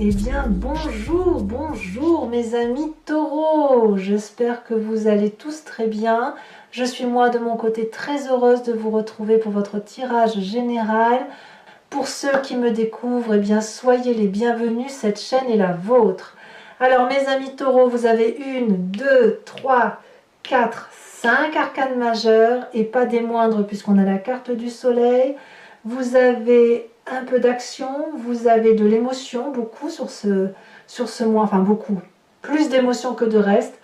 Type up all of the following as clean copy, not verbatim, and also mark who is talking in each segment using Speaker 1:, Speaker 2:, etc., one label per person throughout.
Speaker 1: Eh bien, bonjour mes amis taureaux. J'espère que vous allez tous très bien. Je suis moi de mon côté très heureuse de vous retrouver pour votre tirage général. Pour ceux qui me découvrent, eh bien, soyez les bienvenus, cette chaîne est la vôtre. Alors mes amis taureaux, vous avez 1, 2, 3, 4, 5 arcanes majeures et pas des moindres puisqu'on a la carte du soleil. Vous avez un peu d'action, vous avez de l'émotion, beaucoup sur ce mois, enfin beaucoup, plus d'émotion que de reste.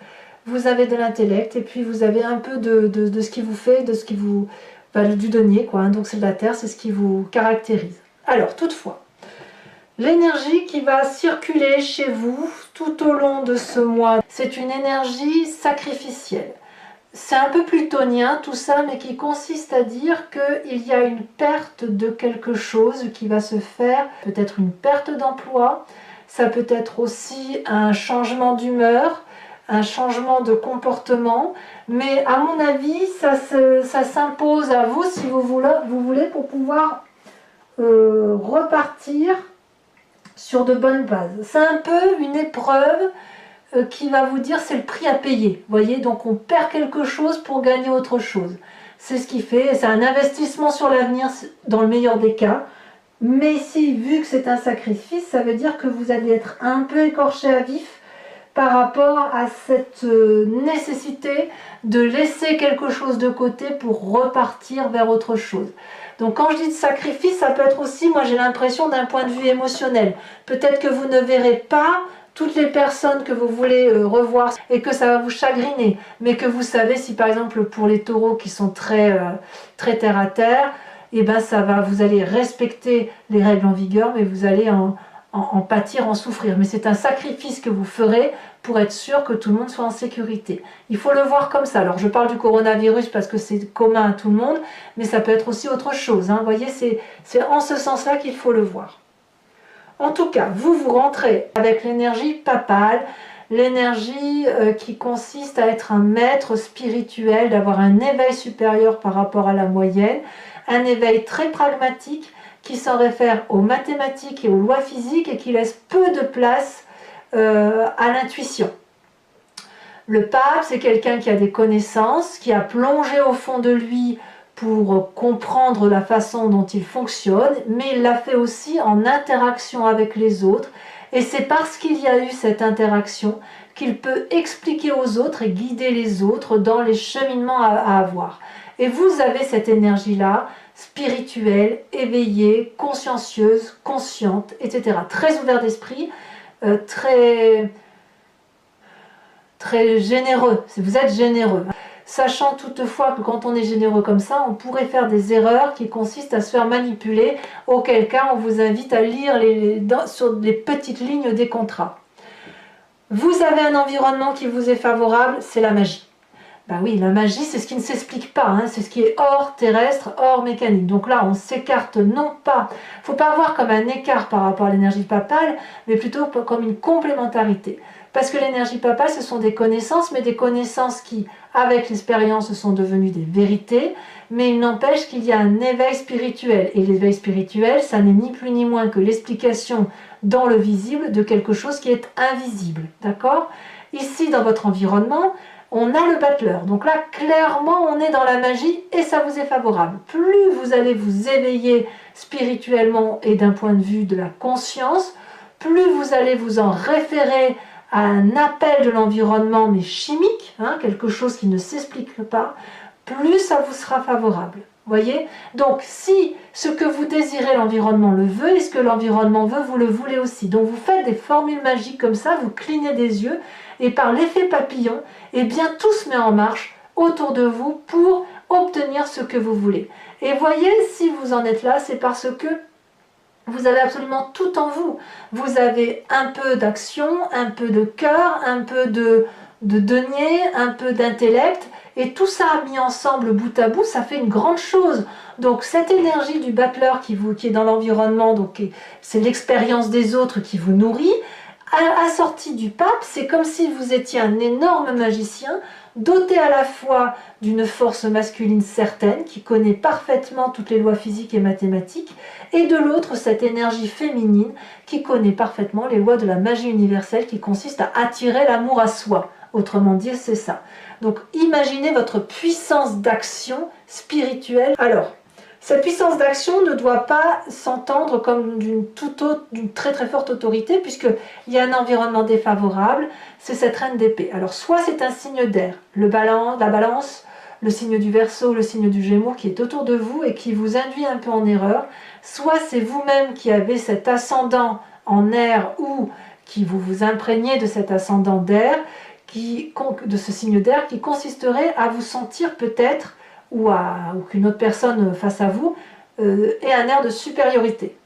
Speaker 1: Vous avez de l'intellect et puis vous avez un peu de ce qui vous fait, de ce qui vous... du denier, quoi, hein. Donc c'est de la terre, c'est ce qui vous caractérise. Alors toutefois, l'énergie qui va circuler chez vous tout au long de ce mois, c'est une énergie sacrificielle. C'est un peu plutonien tout ça, mais qui consiste à dire qu'il y a une perte de quelque chose qui va se faire, peut-être une perte d'emploi, ça peut être aussi un changement d'humeur, un changement de comportement, mais à mon avis, ça s'impose à vous si vous voulez pour pouvoir repartir sur de bonnes bases. C'est un peu une épreuve qui va vous dire c'est le prix à payer. Vous voyez, donc on perd quelque chose pour gagner autre chose. C'est ce qui fait, c'est un investissement sur l'avenir dans le meilleur des cas. Mais ici, vu que c'est un sacrifice, ça veut dire que vous allez être un peu écorché à vif par rapport à cette nécessité de laisser quelque chose de côté pour repartir vers autre chose. Donc quand je dis de sacrifice, ça peut être aussi, moi j'ai l'impression d'un point de vue émotionnel. Peut-être que vous ne verrez pas toutes les personnes que vous voulez revoir et que ça va vous chagriner, mais que vous savez si par exemple pour les taureaux qui sont très terre à terre, et ben ça va, vous allez respecter les règles en vigueur, mais vous allez en pâtir, en souffrir. Mais c'est un sacrifice que vous ferez pour être sûr que tout le monde soit en sécurité. Il faut le voir comme ça. Alors je parle du coronavirus parce que c'est commun à tout le monde, mais ça peut être aussi autre chose, hein. Vous voyez, c'est en ce sens-là qu'il faut le voir. En tout cas, vous rentrez avec l'énergie papale, l'énergie qui consiste à être un maître spirituel, d'avoir un éveil supérieur par rapport à la moyenne, un éveil très pragmatique qui s'en réfère aux mathématiques et aux lois physiques et qui laisse peu de place à l'intuition. Le pape, c'est quelqu'un qui a des connaissances, qui a plongé au fond de lui pour comprendre la façon dont il fonctionne, mais il l'a fait aussi en interaction avec les autres. Et c'est parce qu'il y a eu cette interaction qu'il peut expliquer aux autres et guider les autres dans les cheminements à avoir. Et vous avez cette énergie-là, spirituelle, éveillée, consciencieuse, consciente, etc. Très ouvert d'esprit, très généreux. Vous êtes généreux. Sachant toutefois que quand on est généreux comme ça, on pourrait faire des erreurs qui consistent à se faire manipuler, auquel cas on vous invite à lire sur les petites lignes des contrats. Vous avez un environnement qui vous est favorable, c'est la magie. Ben oui, la magie, c'est ce qui ne s'explique pas, hein, c'est ce qui est hors terrestre, hors mécanique. Donc là, on s'écarte non pas, il ne faut pas voir comme un écart par rapport à l'énergie papale, mais plutôt comme une complémentarité. Parce que l'énergie papale, ce sont des connaissances, mais des connaissances qui, avec l'expérience, sont devenues des vérités, mais il n'empêche qu'il y a un éveil spirituel. Et l'éveil spirituel, ça n'est ni plus ni moins que l'explication dans le visible de quelque chose qui est invisible. D'accord ? Ici, dans votre environnement, on a le battleur. Donc là, clairement, on est dans la magie et ça vous est favorable. Plus vous allez vous éveiller spirituellement et d'un point de vue de la conscience, plus vous allez vous en référer à un appel de l'environnement, mais chimique, hein, quelque chose qui ne s'explique pas, plus ça vous sera favorable. Voyez? Donc, si ce que vous désirez, l'environnement le veut, et ce que l'environnement veut, vous le voulez aussi. Donc, vous faites des formules magiques comme ça, vous clignez des yeux, et par l'effet papillon, eh bien, tout se met en marche autour de vous pour obtenir ce que vous voulez. Et voyez, si vous en êtes là, c'est parce que vous avez absolument tout en vous. Vous avez un peu d'action, un peu de cœur, un peu de denier, un peu d'intellect, et tout ça mis ensemble bout à bout, ça fait une grande chose. Donc cette énergie du battleur qui est dans l'environnement, donc c'est l'expérience des autres qui vous nourrit, Assorti du pape, c'est comme si vous étiez un énorme magicien, doté à la fois d'une force masculine certaine, qui connaît parfaitement toutes les lois physiques et mathématiques, et de l'autre, cette énergie féminine, qui connaît parfaitement les lois de la magie universelle, qui consiste à attirer l'amour à soi. Autrement dit, c'est ça. Donc, imaginez votre puissance d'action spirituelle. Alors, cette puissance d'action ne doit pas s'entendre comme d'une très très forte autorité, puisqu'il y a un environnement défavorable, c'est cette reine d'épée. Alors soit c'est un signe d'air, la balance, le signe du Verseau, le signe du Gémeaux qui est autour de vous et qui vous induit un peu en erreur, soit c'est vous-même qui avez cet ascendant en air ou qui vous imprégnez de cet ascendant d'air, de ce signe d'air qui consisterait à vous sentir peut-être ou qu'une autre personne face à vous ait un air de supériorité.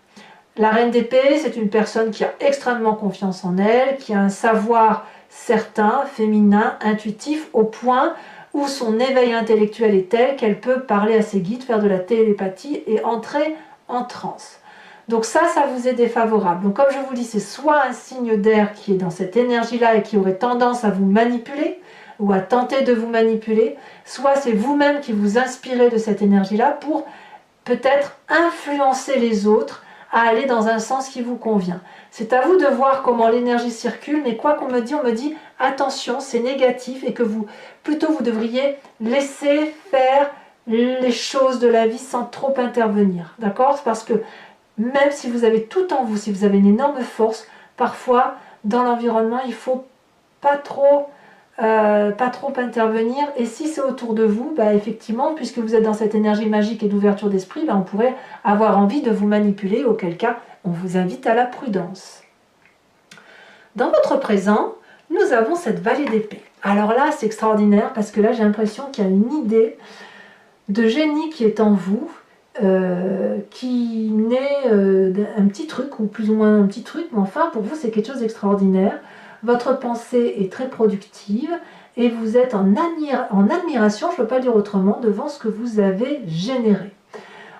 Speaker 1: La reine d'épée, c'est une personne qui a extrêmement confiance en elle, qui a un savoir certain, féminin, intuitif, au point où son éveil intellectuel est tel qu'elle peut parler à ses guides, faire de la télépathie et entrer en transe. Donc ça vous est défavorable. Donc comme je vous dis, c'est soit un signe d'air qui est dans cette énergie-là et qui aurait tendance à vous manipuler, ou à tenter de vous manipuler, soit c'est vous-même qui vous inspirez de cette énergie-là pour peut-être influencer les autres à aller dans un sens qui vous convient. C'est à vous de voir comment l'énergie circule, mais quoi qu'on me dit, on me dit attention, c'est négatif et que vous devriez laisser faire les choses de la vie sans trop intervenir. D'accord? Parce que même si vous avez tout en vous, si vous avez une énorme force, parfois dans l'environnement, il ne faut pas trop intervenir, et si c'est autour de vous, effectivement, puisque vous êtes dans cette énergie magique et d'ouverture d'esprit, on pourrait avoir envie de vous manipuler, auquel cas on vous invite à la prudence. Dans votre présent, nous avons cette vallée d'épée. Alors là, c'est extraordinaire, parce que là, j'ai l'impression qu'il y a une idée de génie qui est en vous, qui naît d'un petit truc, ou plus ou moins un petit truc, mais enfin, pour vous, c'est quelque chose d'extraordinaire. Votre pensée est très productive et vous êtes en admiration, je ne peux pas le dire autrement, devant ce que vous avez généré.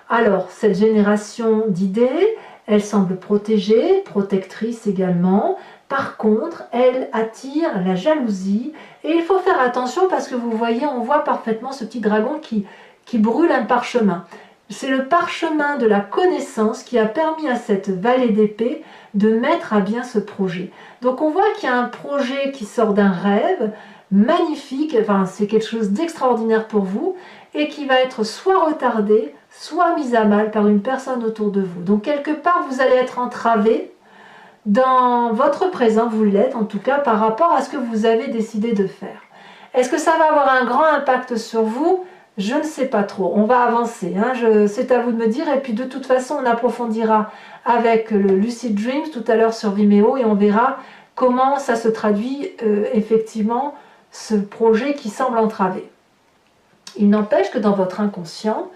Speaker 1: Alors, cette génération d'idées, elle semble protégée, protectrice également. Par contre, elle attire la jalousie et il faut faire attention parce que vous voyez, on voit parfaitement ce petit dragon qui brûle un parchemin. C'est le parchemin de la connaissance qui a permis à cette vallée d'épée de mettre à bien ce projet. Donc on voit qu'il y a un projet qui sort d'un rêve magnifique, enfin c'est quelque chose d'extraordinaire pour vous, et qui va être soit retardé, soit mis à mal par une personne autour de vous. Donc quelque part vous allez être entravé dans votre présent, vous l'êtes en tout cas par rapport à ce que vous avez décidé de faire. Est-ce que ça va avoir un grand impact sur vous ? Je ne sais pas trop, on va avancer, c'est à vous de me dire, et puis de toute façon on approfondira avec le Lucid Dreams tout à l'heure sur Vimeo et on verra comment ça se traduit effectivement ce projet qui semble entravé. Il n'empêche que dans votre inconscient,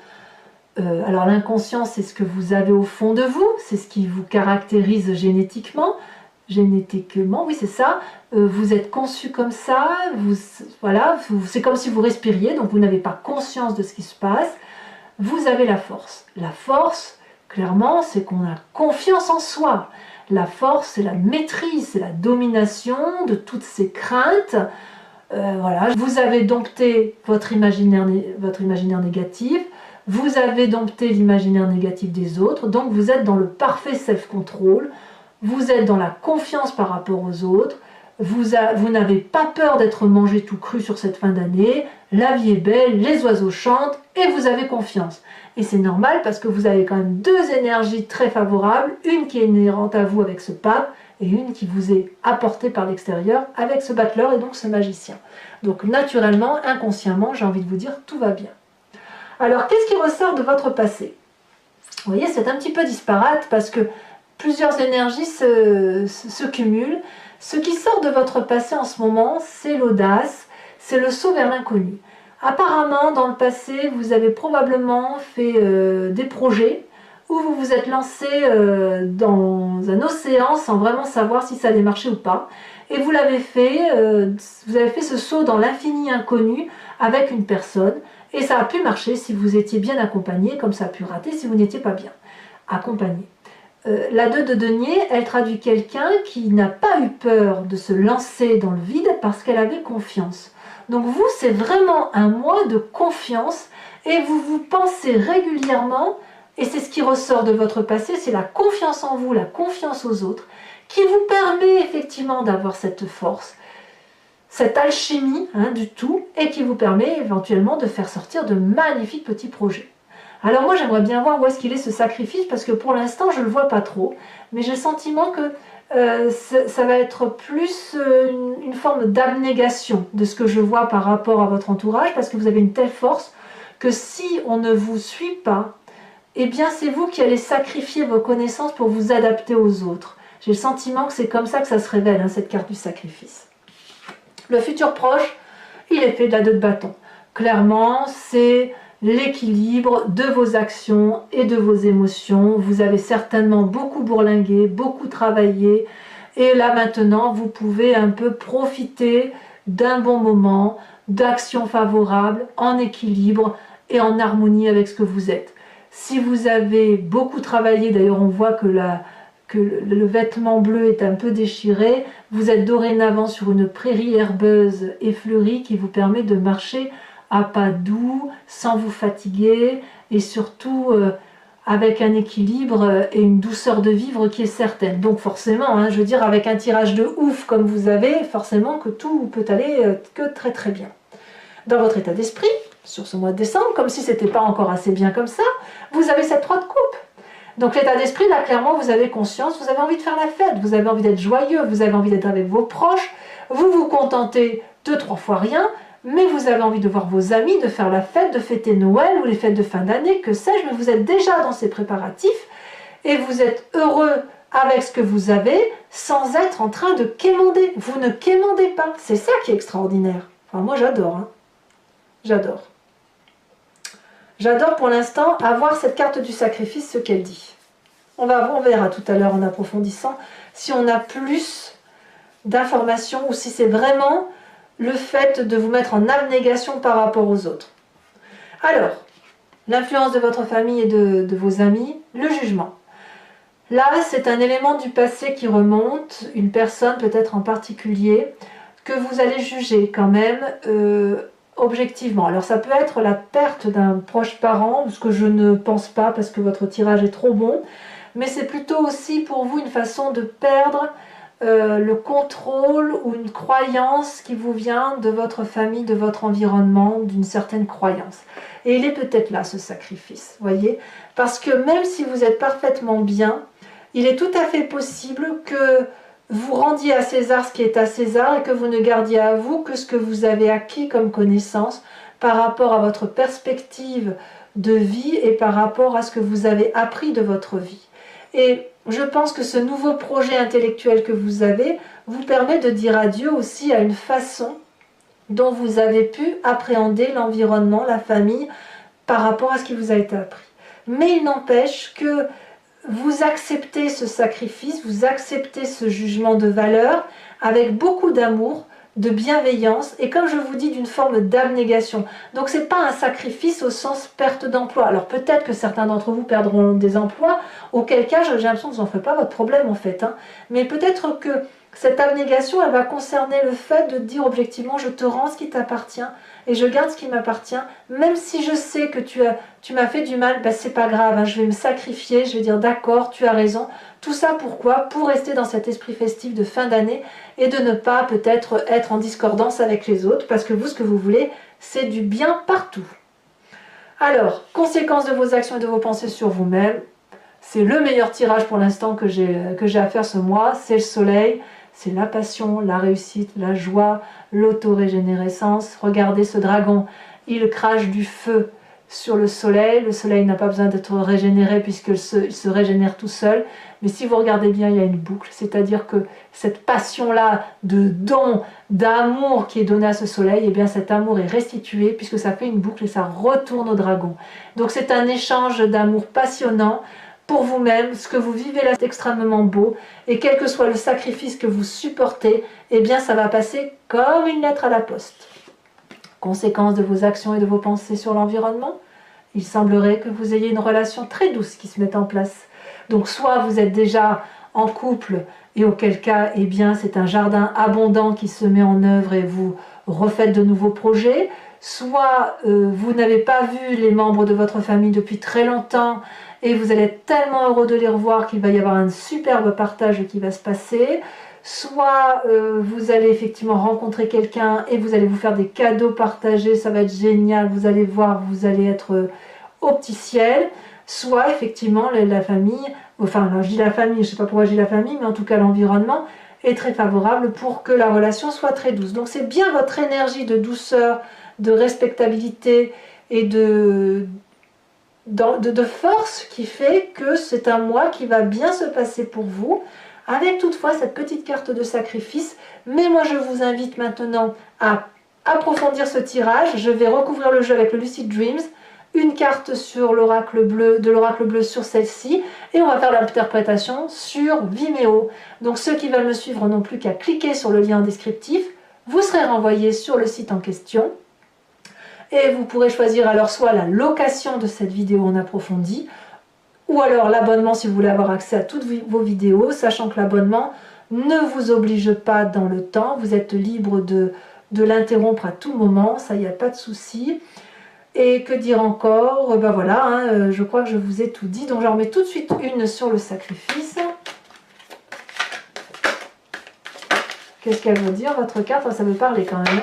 Speaker 1: alors l'inconscient c'est ce que vous avez au fond de vous, c'est ce qui vous caractérise génétiquement, oui c'est ça, vous êtes conçu comme ça, c'est comme si vous respiriez, donc vous n'avez pas conscience de ce qui se passe, vous avez la force. La force, clairement, c'est qu'on a confiance en soi. La force, c'est la maîtrise, c'est la domination de toutes ces craintes. Vous avez dompté votre imaginaire négatif, vous avez dompté l'imaginaire négatif des autres, donc vous êtes dans le parfait self-control, vous êtes dans la confiance par rapport aux autres, vous n'avez pas peur d'être mangé tout cru sur cette fin d'année, la vie est belle, les oiseaux chantent et vous avez confiance. Et c'est normal parce que vous avez quand même deux énergies très favorables, une qui est inhérente à vous avec ce pape et une qui vous est apportée par l'extérieur avec ce battleur et donc ce magicien. Donc naturellement, inconsciemment, j'ai envie de vous dire, tout va bien. Alors qu'est-ce qui ressort de votre passé? Vous voyez, c'est un petit peu disparate parce que plusieurs énergies se cumulent. Ce qui sort de votre passé en ce moment, c'est l'audace, c'est le saut vers l'inconnu. Apparemment, dans le passé, vous avez probablement fait des projets où vous vous êtes lancé dans un océan sans vraiment savoir si ça allait marcher ou pas. Et vous avez fait ce saut dans l'infini inconnu avec une personne. Et ça a pu marcher si vous étiez bien accompagné, comme ça a pu rater si vous n'étiez pas bien accompagné. La 2 de denier, elle traduit quelqu'un qui n'a pas eu peur de se lancer dans le vide parce qu'elle avait confiance. Donc vous, c'est vraiment un mois de confiance et vous vous pensez régulièrement, et c'est ce qui ressort de votre passé, c'est la confiance en vous, la confiance aux autres, qui vous permet effectivement d'avoir cette force, cette alchimie du tout, et qui vous permet éventuellement de faire sortir de magnifiques petits projets. Alors moi j'aimerais bien voir où est-ce qu'il est ce sacrifice, parce que pour l'instant je ne le vois pas trop, mais j'ai le sentiment que ça va être plus une forme d'abnégation de ce que je vois par rapport à votre entourage, parce que vous avez une telle force que si on ne vous suit pas, eh bien c'est vous qui allez sacrifier vos connaissances pour vous adapter aux autres. J'ai le sentiment que c'est comme ça que ça se révèle, cette carte du sacrifice. Le futur proche, il est fait de la 2 de bâton. Clairement, c'est l'équilibre de vos actions et de vos émotions. Vous avez certainement beaucoup bourlingué, beaucoup travaillé, et là maintenant vous pouvez un peu profiter d'un bon moment, d'actions favorables, en équilibre et en harmonie avec ce que vous êtes. Si vous avez beaucoup travaillé, d'ailleurs on voit que le vêtement bleu est un peu déchiré, vous êtes dorénavant sur une prairie herbeuse et fleurie qui vous permet de marcher à pas doux, sans vous fatiguer, et surtout avec un équilibre et une douceur de vivre qui est certaine. Donc forcément, je veux dire, avec un tirage de ouf comme vous avez, forcément que tout peut aller que très très bien. Dans votre état d'esprit, sur ce mois de décembre, comme si c'était pas encore assez bien comme ça, vous avez cette 3 de coupe. Donc l'état d'esprit, là clairement vous avez conscience, vous avez envie de faire la fête, vous avez envie d'être joyeux, vous avez envie d'être avec vos proches, vous vous contentez de 3 fois rien, mais vous avez envie de voir vos amis, de faire la fête, de fêter Noël ou les fêtes de fin d'année, que sais-je, mais vous êtes déjà dans ces préparatifs et vous êtes heureux avec ce que vous avez sans être en train de quémander. Vous ne quémandez pas, c'est ça qui est extraordinaire. Enfin, moi j'adore, j'adore. J'adore pour l'instant avoir cette carte du sacrifice, ce qu'elle dit. On verra tout à l'heure en approfondissant si on a plus d'informations ou si c'est vraiment le fait de vous mettre en abnégation par rapport aux autres. Alors, l'influence de votre famille et de vos amis, le jugement. Là, c'est un élément du passé qui remonte, une personne peut-être en particulier, que vous allez juger quand même objectivement. Alors ça peut être la perte d'un proche parent, ce que je ne pense pas parce que votre tirage est trop bon, mais c'est plutôt aussi pour vous une façon de perdre le contrôle ou une croyance qui vous vient de votre famille, de votre environnement, d'une certaine croyance. Et il est peut-être là ce sacrifice, voyez, parce que même si vous êtes parfaitement bien, il est tout à fait possible que vous rendiez à César ce qui est à César et que vous ne gardiez à vous que ce que vous avez acquis comme connaissance par rapport à votre perspective de vie et par rapport à ce que vous avez appris de votre vie. Et je pense que ce nouveau projet intellectuel que vous avez vous permet de dire adieu aussi à une façon dont vous avez pu appréhender l'environnement, la famille, par rapport à ce qui vous a été appris. Mais il n'empêche que vous acceptez ce sacrifice, vous acceptez ce jugement de valeur avec beaucoup d'amour, de bienveillance et comme je vous dis d'une forme d'abnégation. Donc c'est pas un sacrifice au sens perte d'emploi. Alors peut-être que certains d'entre vous perdront des emplois, auquel cas j'ai l'impression que vous n'en ferez pas votre problème en fait. Mais peut-être que cette abnégation elle va concerner le fait de dire objectivement je te rends ce qui t'appartient et je garde ce qui m'appartient, même si je sais que tu m'as fait du mal, c'est pas grave, je vais me sacrifier, je vais dire d'accord, tu as raison. Tout ça pourquoi? Pour rester dans cet esprit festif de fin d'année et de ne pas peut-être être en discordance avec les autres, parce que vous, ce que vous voulez, c'est du bien partout. Alors, conséquences de vos actions et de vos pensées sur vous-même, c'est le meilleur tirage pour l'instant que j'ai à faire ce mois, c'est le soleil, c'est la passion, la réussite, la joie, l'autorégénérescence. Regardez ce dragon, il crache du feu sur le soleil n'a pas besoin d'être régénéré puisqu'il se régénère tout seul, mais si vous regardez bien, il y a une boucle, c'est-à-dire que cette passion-là de don, d'amour qui est donnée à ce soleil, et bien cet amour est restitué puisque ça fait une boucle et ça retourne au dragon. Donc c'est un échange d'amour passionnant pour vous-même, ce que vous vivez là c'est extrêmement beau, et quel que soit le sacrifice que vous supportez, eh bien ça va passer comme une lettre à la poste. Conséquence de vos actions et de vos pensées sur l'environnement, il semblerait que vous ayez une relation très douce qui se mette en place. Donc soit vous êtes déjà en couple et auquel cas, eh bien, c'est un jardin abondant qui se met en œuvre et vous refaites de nouveaux projets. Soit vous n'avez pas vu les membres de votre famille depuis très longtemps et vous allez être tellement heureux de les revoir qu'il va y avoir un superbe partage qui va se passer. Soit vous allez effectivement rencontrer quelqu'un et vous allez vous faire des cadeaux partagés, ça va être génial, vous allez voir, vous allez être au petit ciel. Soit effectivement la famille, enfin je dis la famille, je ne sais pas pourquoi je dis la famille, mais en tout cas l'environnement est très favorable pour que la relation soit très douce. Donc c'est bien votre énergie de douceur, de respectabilité et de force qui fait que c'est un mois qui va bien se passer pour vous, avec toutefois cette petite carte de sacrifice. Mais moi je vous invite maintenant à approfondir ce tirage. Je vais recouvrir le jeu avec le Lucid Dreams, une carte sur l'oracle bleu, de l'oracle bleu sur celle-ci, et on va faire l'interprétation sur Vimeo. Donc ceux qui veulent me suivre n'ont plus qu'à cliquer sur le lien descriptif, vous serez renvoyé sur le site en question, et vous pourrez choisir alors soit la location de cette vidéo en approfondi, ou alors l'abonnement si vous voulez avoir accès à toutes vos vidéos, sachant que l'abonnement ne vous oblige pas dans le temps, vous êtes libre de l'interrompre à tout moment, ça, il n'y a pas de souci. Et que dire encore? Ben voilà, hein, je crois que je vous ai tout dit. Donc j'en remets tout de suite une sur le sacrifice. Qu'est-ce qu'elle veut dire, votre carte? Ça veut parler quand même.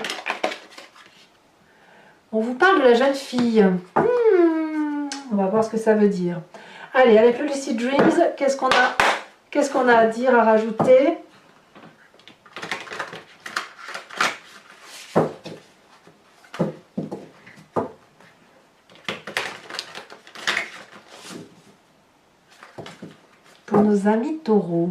Speaker 1: On vous parle de la jeune fille. On va voir ce que ça veut dire. Allez, avec le Lucid Dreams, qu'est-ce qu'on a à dire, à rajouter? Pour nos amis taureaux.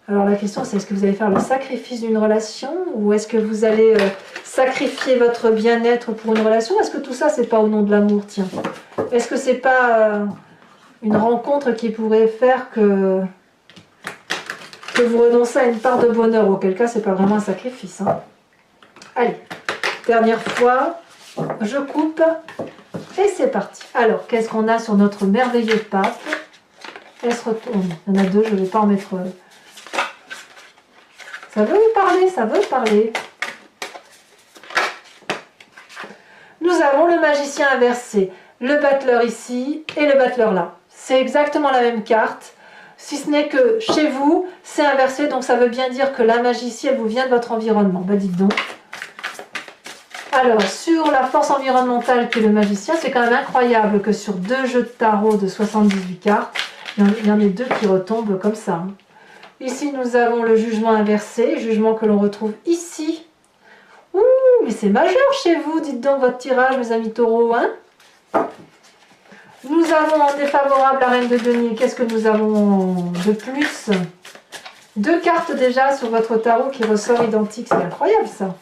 Speaker 1: Alors la question c'est, est-ce que vous allez faire le sacrifice d'une relation ou est-ce que vous allez sacrifier votre bien-être pour une relation? Est-ce que tout ça c'est pas au nom de l'amour? Tiens, est-ce que c'est pas une rencontre qui pourrait faire que vous renoncez à une part de bonheur? Auquel cas c'est pas vraiment un sacrifice, hein. Allez, dernière fois, je coupe et c'est parti. Alors qu'est-ce qu'on a sur notre merveilleux pape? Elle se retourne. Il y en a deux, je ne vais pas en mettre. Ça veut parler, ça veut parler. Nous avons le magicien inversé, le battleur ici et le battleur là. C'est exactement la même carte, si ce n'est que chez vous, c'est inversé, donc ça veut bien dire que la magie, elle vous vient de votre environnement. Ben dites donc. Alors, sur la force environnementale qu'est le magicien, c'est quand même incroyable que sur 2 jeux de tarot de 78 cartes, il y en ait 2 qui retombent comme ça. Ici, nous avons le jugement inversé, jugement que l'on retrouve ici. Ouh, mais c'est majeur chez vous, dites donc votre tirage, mes amis taureaux, hein? Nous avons en défavorable la reine de denier. Qu'est-ce que nous avons de plus? 2 cartes déjà sur votre tarot qui ressort identique, c'est incroyable ça.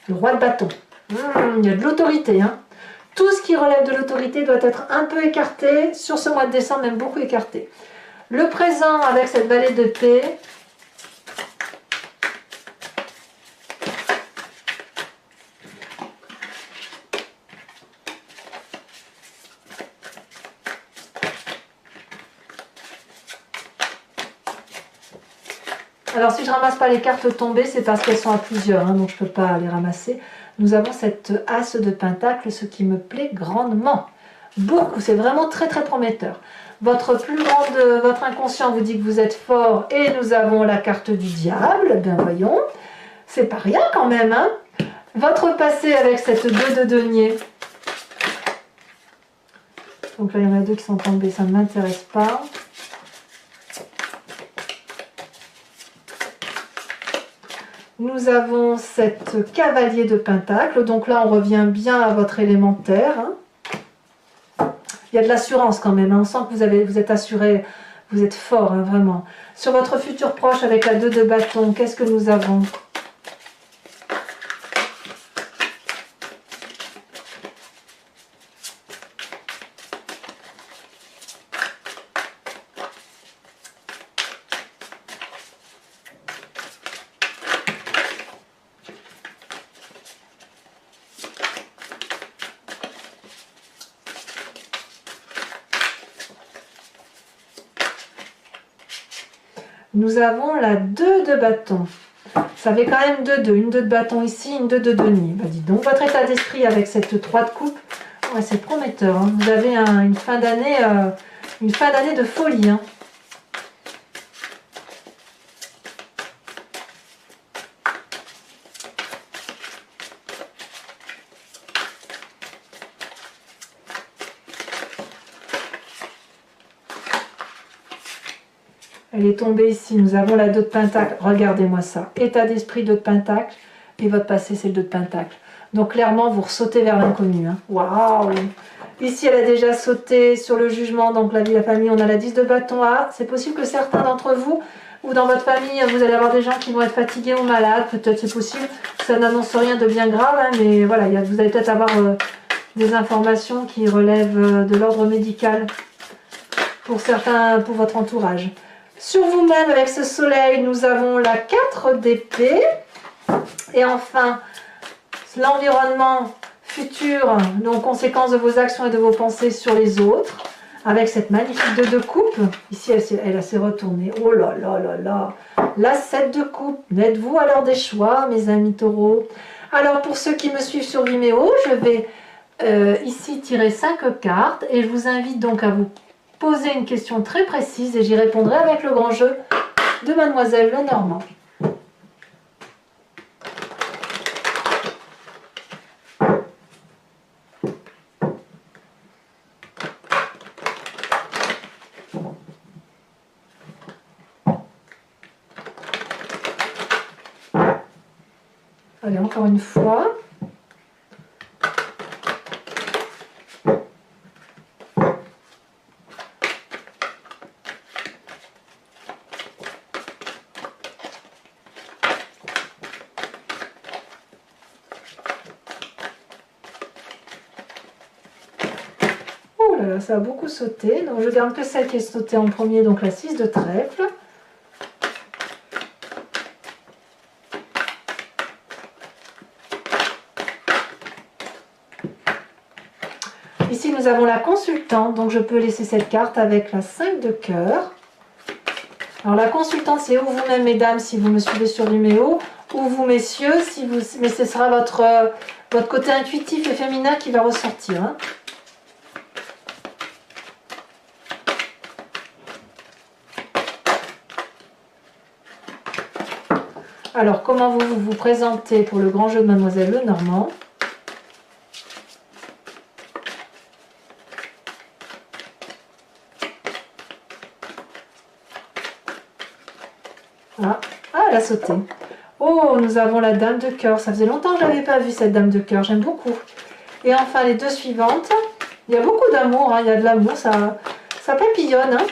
Speaker 1: Le roi de bâton. Il y a de l'autorité, hein. Tout ce qui relève de l'autorité doit être un peu écarté, sur ce mois de décembre, même beaucoup écarté. Le présent avec cette vallée de paix. Alors si je ne ramasse pas les cartes tombées, c'est parce qu'elles sont à plusieurs, hein, donc je ne peux pas les ramasser. Nous avons cette as de pentacle, ce qui me plaît grandement. Beaucoup, c'est vraiment très très prometteur. Votre inconscient vous dit que vous êtes fort et nous avons la carte du diable, bien voyons. C'est pas rien quand même, hein. Votre passé avec cette 2 de denier. Donc là il y en a 2 qui sont tombés, ça ne m'intéresse pas. Nous avons cette cavalier de pentacle, donc là on revient bien à votre élémentaire. Hein. Il y a de l'assurance quand même, hein. On sent que vous êtes assuré, vous êtes fort, hein, vraiment. Sur votre futur proche avec la 2 de bâton, qu'est-ce que nous avons? nous avons la 2 de bâton. Ça fait quand même 2-2, une 2 de bâton ici, une 2 de denier. Bah, dis donc, votre état d'esprit avec cette 3 de coupe, ouais, c'est prometteur. Hein. Vous avez une fin d'année de folie. Hein. Elle est tombée ici, nous avons la 2 de pentacle, regardez-moi ça, état d'esprit 2 de pentacle, et votre passé c'est le 2 de pentacle. Donc clairement vous ressautez vers l'inconnu. Hein. Waouh! Ici elle a déjà sauté sur le jugement, donc la vie, la famille, on a la 10 de bâton. Ah, c'est possible que certains d'entre vous, ou dans votre famille, vous allez avoir des gens qui vont être fatigués ou malades, peut-être c'est possible, ça n'annonce rien de bien grave, hein, mais voilà, vous allez peut-être avoir des informations qui relèvent de l'ordre médical pour certains, pour votre entourage. Sur vous-même, avec ce soleil, nous avons la 4 d'épée. Et enfin, l'environnement futur, donc conséquence de vos actions et de vos pensées sur les autres, avec cette magnifique 2 de coupe. Ici, elle s'est retournée. Oh là là là là. La 7 de coupe. N'êtes-vous alors des choix, mes amis taureaux? Alors, pour ceux qui me suivent sur Vimeo, je vais ici tirer 5 cartes. Et je vous invite donc à vous poser une question très précise et j'y répondrai avec le grand jeu de Mademoiselle Lenormand. Allez, encore une fois. Ça a beaucoup sauté, donc je garde que celle qui est sautée en premier, donc la 6 de trèfle. Ici nous avons la consultante, donc je peux laisser cette carte avec la 5 de cœur. Alors la consultante, c'est ou vous-même mesdames si vous me suivez sur Vimeo, ou vous messieurs, si vous, mais ce sera votre côté intuitif et féminin qui va ressortir. Hein. Alors, comment vous vous présentez pour le grand jeu de Mademoiselle Lenormand? Ah, elle a sauté. Oh, nous avons la dame de cœur. Ça faisait longtemps que je n'avais pas vu cette dame de cœur. J'aime beaucoup. Et enfin, les 2 suivantes. Il y a beaucoup d'amour. Hein. Il y a de l'amour. Ça papillonne. Hein.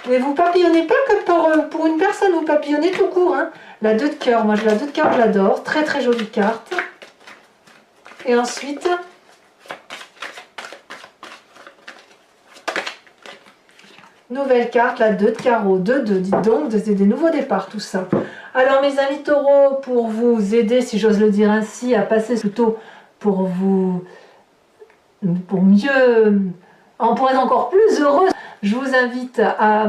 Speaker 1: Mais vous papillonnez pas que pour une personne. Vous papillonnez tout court. Hein. La 2 de cœur. Moi, la 2 de cœur, je l'adore. Très, très jolie carte. Et ensuite... nouvelle carte, la 2 de carreau, 2-2, dites donc, c'est des nouveaux départs tout ça. Alors mes amis taureaux, pour vous aider, si j'ose le dire ainsi, à passer plutôt pour mieux, pour être encore plus heureux, je vous invite à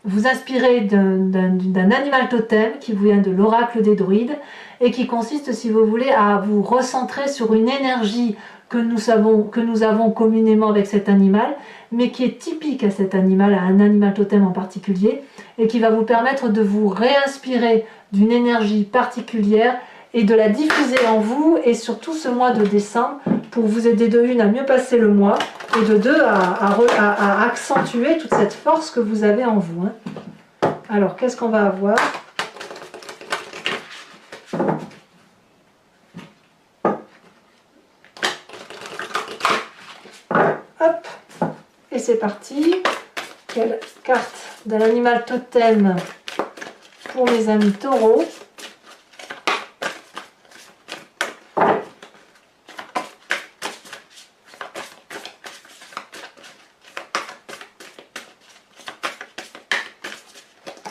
Speaker 1: vous inspirer d'un animal totem qui vous vient de l'oracle des druides et qui consiste, si vous voulez, à vous recentrer sur une énergie que nous avons communément avec cet animal, mais qui est typique à cet animal, à un animal totem en particulier, et qui va vous permettre de vous réinspirer d'une énergie particulière et de la diffuser en vous, et surtout ce mois de décembre, pour vous aider de 1 à mieux passer le mois, et de 2 à accentuer toute cette force que vous avez en vous. Hein. Alors, qu'est-ce qu'on va avoir ? Hop, et c'est parti. Quelle carte de l'animal totem pour mes amis taureaux.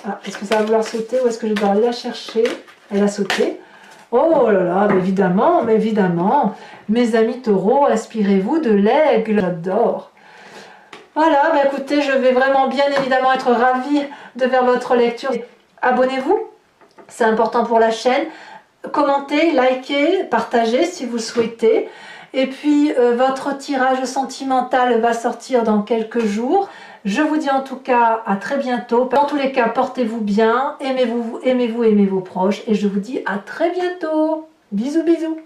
Speaker 1: Ah, est-ce que ça va vouloir sauter ou est-ce que je dois aller la chercher? Elle a sauté. Oh là là, mais évidemment, mes amis taureaux, inspirez-vous de l'aigle, j'adore. Voilà, bah écoutez, je vais vraiment bien évidemment être ravie de faire votre lecture abonnez-vous, c'est important pour la chaîne. Commentez, likez, partagez si vous le souhaitez. Et puis, votre tirage sentimental va sortir dans quelques jours. Je vous dis en tout cas à très bientôt. Dans tous les cas, portez-vous bien, aimez-vous, aimez vos proches. Et je vous dis à très bientôt. Bisous, bisous.